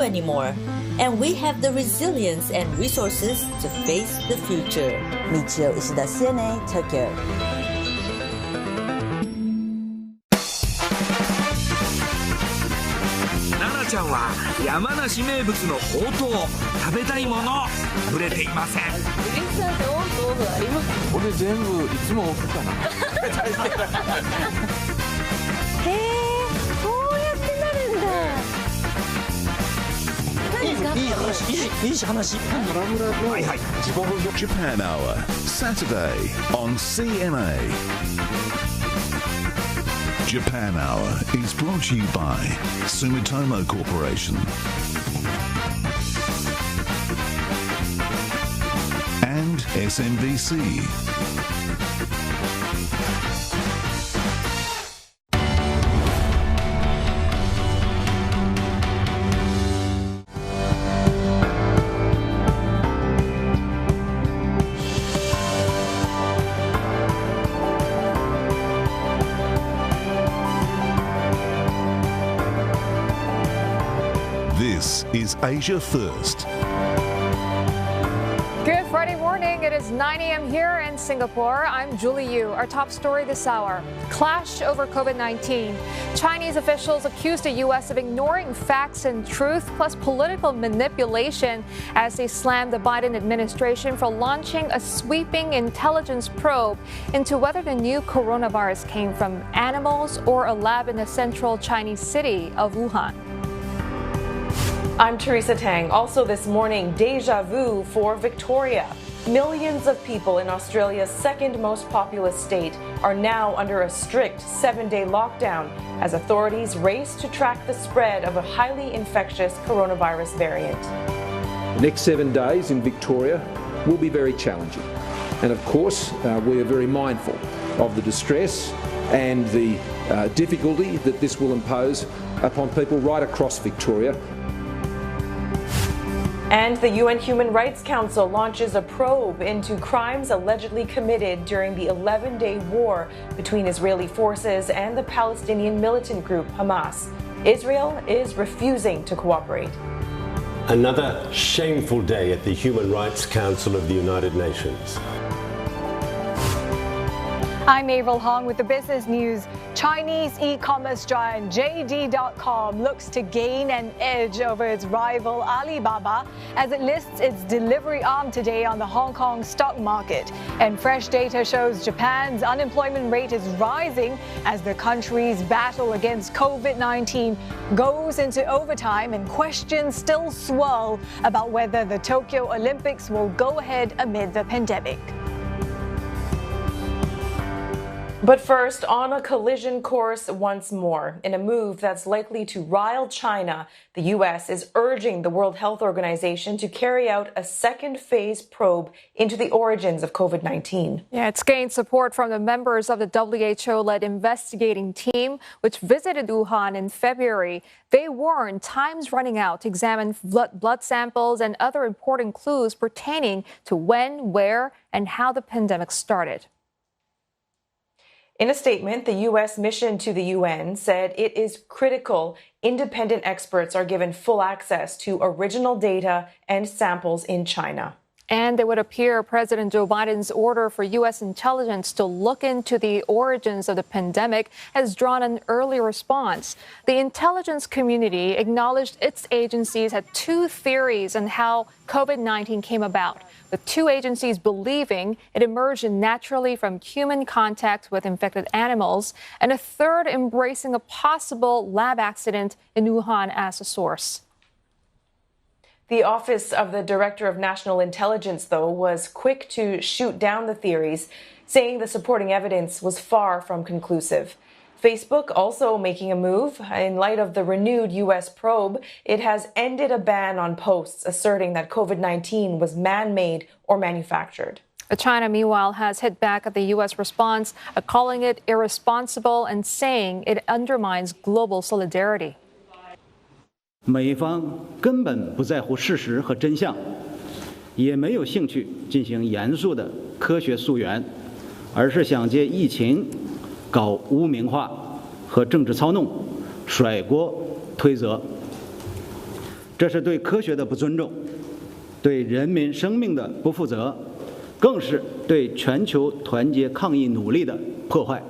anymore, and we have the resilience and resources to face the future. Michio Ishida, CNA, Tokyo. 奈々ちゃんは山梨名物のほうとう食べたいもの触れていません。俺全部いつも置くかな。へえ、こうやってなるんだ。いい話。はいはい。Japan Hour, Saturday on CNA. Japan Hour is brought to you by Sumitomo Corporation and SMBC. This is Asia First. Good Friday morning. It is 9 a.m. here in Singapore. I'm Julie Yu. Our top story this hour: clash over COVID-19. Chinese officials accused the U.S. of ignoring facts and truth, plus political manipulation, as they slammed the Biden administration for launching a sweeping intelligence probe into whether the new coronavirus came from animals or a lab in the central Chinese city of Wuhan. I'm Teresa Tang. Also this morning, deja vu for Victoria. Millions of people in Australia's second most populous state are now under a strict 7-day lockdown as authorities race to track the spread of a highly infectious coronavirus variant. The next 7 days in Victoria will be very challenging. And of course, we are very mindful of the distress and the difficulty that this will impose upon people right across Victoria. And the UN Human Rights Council launches a probe into crimes allegedly committed during the 11-day war between Israeli forces and the Palestinian militant group Hamas. Israel is refusing to cooperate. Another shameful day at the Human Rights Council of the United Nations. I'm Avril Hong with the business news. Chinese e-commerce giant JD.com looks to gain an edge over its rival Alibaba as it lists its delivery arm today on the Hong Kong stock market. And fresh data shows Japan's unemployment rate is rising as the country's battle against COVID-19 goes into overtime, and questions still swirl about whether the Tokyo Olympics will go ahead amid the pandemic. But first, on a collision course once more. In a move that's likely to rile China, the U.S. is urging the World Health Organization to carry out a second phase probe into the origins of COVID-19. Yeah, it's gained support from the members of the WHO-led investigating team, which visited Wuhan in February. They warned time's running out to examine blood samples and other important clues pertaining to when, where, and how the pandemic started. In a statement, the U.S. mission to the UN said it is critical independent experts are given full access to original data and samples in China. And it would appear President Joe Biden's order for U.S. intelligence to look into the origins of the pandemic has drawn an early response. The intelligence community acknowledged its agencies had two theories on how COVID-19 came about, with two agencies believing it emerged naturally from human contact with infected animals, and a third embracing a possible lab accident in Wuhan as a source. The Office of the Director of National Intelligence, though, was quick to shoot down the theories, saying the supporting evidence was far from conclusive. Facebook also making a move. In light of the renewed U.S. probe, it has ended a ban on posts asserting that COVID-19 was man-made or manufactured. China, meanwhile, has hit back at the U.S. response, calling it irresponsible and saying it undermines global solidarity. 美方根本不在乎事实和真相，也没有兴趣进行严肃的科学溯源，而是想借疫情搞污名化和政治操弄，甩锅推责。这是对科学的不尊重，对人民生命的不负责，更是对全球团结抗疫努力的破坏。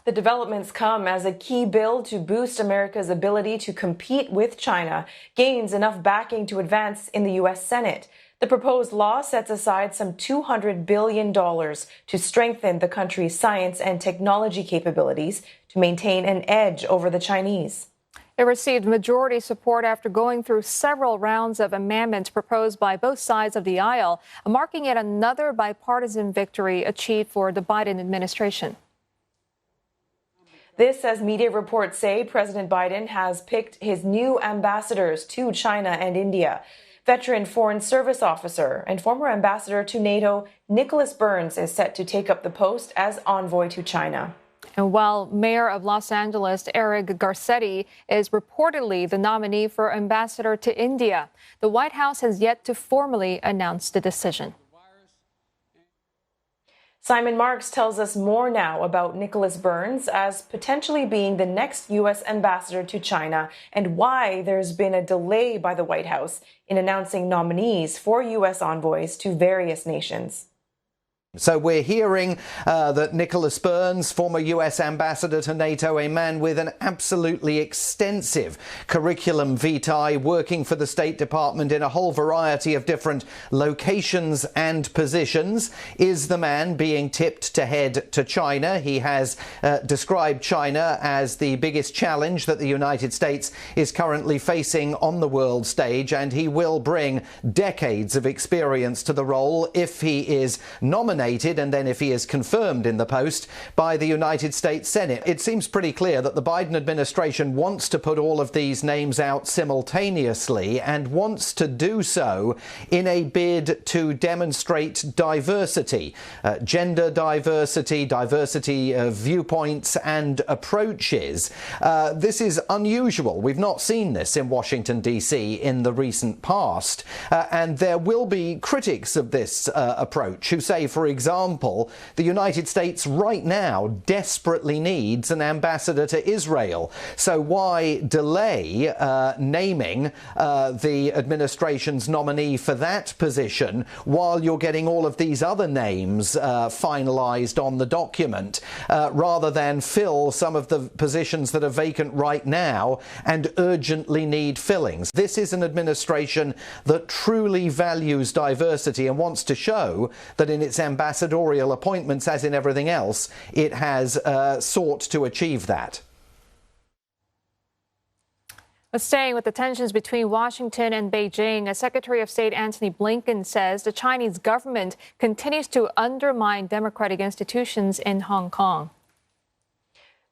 The developments come as a key bill to boost America's ability to compete with China gains enough backing to advance in the U.S. Senate. The proposed law sets aside some $200 billion to strengthen the country's science and technology capabilities to maintain an edge over the Chinese. It received majority support after going through several rounds of amendments proposed by both sides of the aisle, marking yet another bipartisan victory achieved for the Biden administration. This, as media reports say, President Biden has picked his new ambassadors to China and India. Veteran Foreign Service officer and former ambassador to NATO, Nicholas Burns, is set to take up the post as envoy to China. And while Mayor of Los Angeles, Eric Garcetti, is reportedly the nominee for ambassador to India, the White House has yet to formally announce the decision. Simon Marks tells us more now about Nicholas Burns as potentially being the next U.S. ambassador to China and why there's been a delay by the White House in announcing nominees for U.S. envoys to various nations. So we're hearing that Nicholas Burns, former US ambassador to NATO, a man with an absolutely extensive curriculum vitae, working for the State Department in a whole variety of different locations and positions, is the man being tipped to head to China. He has described China as the biggest challenge that the United States is currently facing on the world stage, and he will bring decades of experience to the role if he is nominated and then if he is confirmed in the post by the United States Senate. It seems pretty clear that the Biden administration wants to put all of these names out simultaneously and wants to do so in a bid to demonstrate diversity, gender diversity, diversity of viewpoints and approaches. This is unusual. We've not seen this in Washington, D.C. in the recent past, and there will be critics of this approach who say, for example, the United States right now desperately needs an ambassador to Israel. So why delay naming the administration's nominee for that position while you're getting all of these other names finalized on the document, rather than fill some of the positions that are vacant right now and urgently need fillings? This is an administration that truly values diversity and wants to show that in its ambassadorial appointments, as in everything else, it has sought to achieve that. Staying with the tensions between Washington and Beijing, Secretary of State Antony Blinken says the Chinese government continues to undermine democratic institutions in Hong Kong.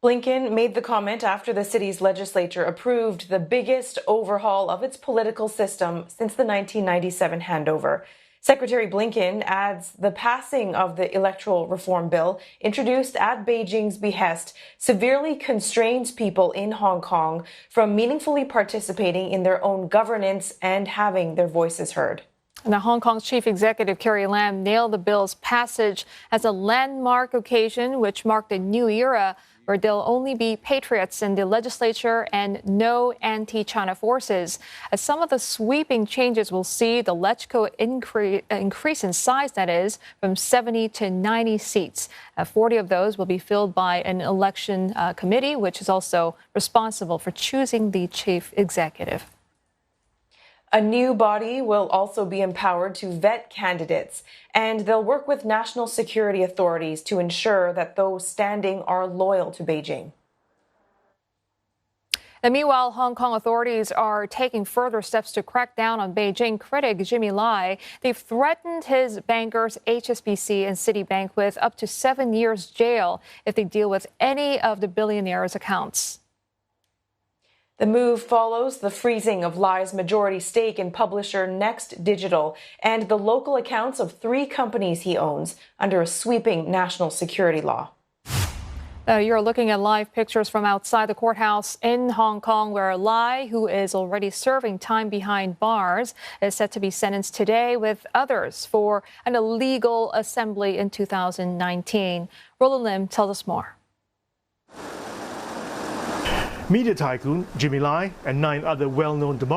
Blinken made the comment after the city's legislature approved the biggest overhaul of its political system since the 1997 handover. Secretary Blinken adds the passing of the electoral reform bill, introduced at Beijing's behest, severely constrains people in Hong Kong from meaningfully participating in their own governance and having their voices heard. Now, Hong Kong's chief executive Carrie Lam nailed the bill's passage as a landmark occasion, which marked a new era where there'll only be patriots in the legislature and no anti-China forces. As some of the sweeping changes will see the LegCo increase in size, that is, from 70 to 90 seats. 40 of those will be filled by an election committee, which is also responsible for choosing the chief executive. A new body will also be empowered to vet candidates, and they'll work with national security authorities to ensure that those standing are loyal to Beijing. And meanwhile, Hong Kong authorities are taking further steps to crack down on Beijing critic Jimmy Lai. They've threatened his bankers HSBC and Citibank with up to 7 years jail if they deal with any of the billionaire's accounts. The move follows the freezing of Lai's majority stake in publisher Next Digital and the local accounts of 3 companies he owns under a sweeping national security law. You're looking at live pictures from outside the courthouse in Hong Kong, where Lai, who is already serving time behind bars, is set to be sentenced today with others for an illegal assembly in 2019. Roland Lim tells us more. media tycoon Jimmy Lai and 9 other well-known democrats